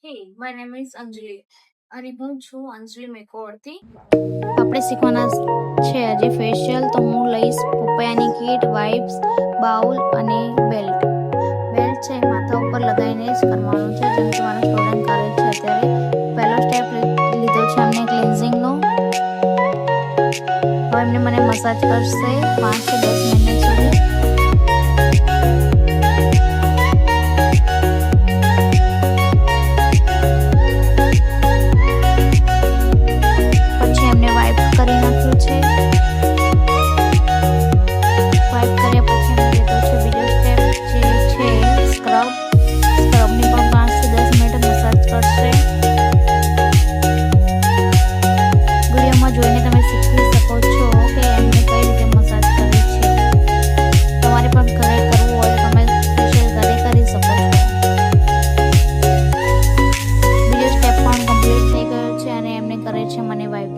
Hey, my name is Anjali. અને હું છું અંજલિ મેકોવરથી. આપણે શીખવાના છે આજે ફેશિયલ. તો હું લઈશ પપૈયાની કીટ, વાઇપ્સ, બાઉલ અને બેલ્ટ. બેલ્ટ છે માથા ઉપર લગાવીને જ કરવાનું છે, જેમ કે મારા સ્ટુડન્ટ કરે છે અત્યારે. પહેલો સ્ટેપ લીધો છે અમને ક્લિન્ઝિંગનો. હવે એમને મને મસાજ કરશે 5 થી 10 મિનિટ સુધી. જોઈને તમે શીખી શકો છો કે એમને કઈ રીતે મસાજ કરે છે. તમારે પણ ઘરે કરવું હોય તમે ફેશિયલ ઘરે કરી શકો છો. બીજો સ્ટેપ પણ કમ્પ્લીટ થઈ ગયો છે અને એમને કરે છે મને વાઇપ.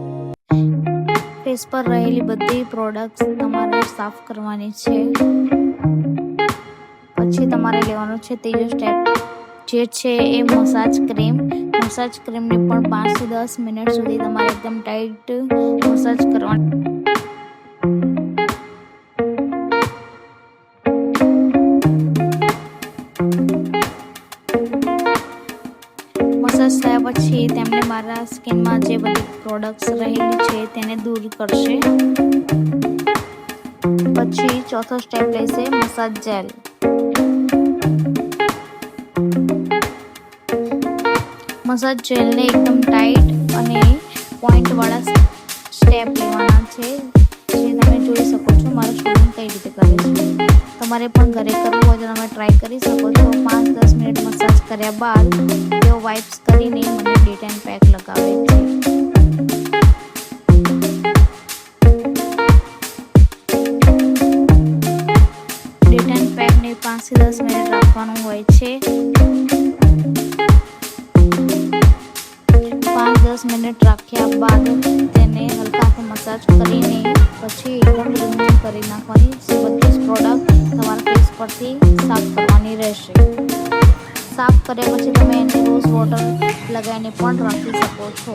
ફેસ પર રહેલી બધી પ્રોડક્ટ્સ તમારે સાફ કરવાની છે. પછી તમારે લેવાનું છે ત્રીજો સ્ટેપ, જે છે એ મસાજ ક્રીમ. મસાજ ક્રીમને પણ 5 થી 10 મિનિટ સુધી તમારે એકદમ ટાઈટ મસાજ કરવાની. મસાજ થયા પછી તેમને મારા સ્કિનમાં જે બધી પ્રોડક્ટ્સ રહેલી છે તેને દૂર કરશે. પછી ચોથો સ્ટેપ લેશે મસાજ જેલ. મસાજ જેલને એકદમ ટાઈટ અને પોઈન્ટવાળા સ્ટેપ લેવાના છે, જે તમે જોઈ શકો છો મારા સ્ટુડન્ટ કઈ રીતે કરે છે. તમારે પણ ઘરે કરવું હોય તો તમે ટ્રાય કરી શકો છો. 5-10 મિનિટ મસાજ કર્યા બાદ તેઓ વાઇપ્સ કરીને મને ડિટેન પેક લગાવે છે. ડિટેન પેકને 5 થી 10 મિનિટ રાખવાનું હોય છે. 5-10 મિનિટ રાખ્યા બાદ તેને હલકાથી મસાજ કરીને પછી એકદમ રિમૂવ કરી નાખવાની. બધી જ પ્રોડક્ટ તમારા ફેસ પરથી સાફ કરવાની રહેશે. સાફ કર્યા પછી તમે એને રોઝ વોટર લગાવીને પણ રાખી શકો છો.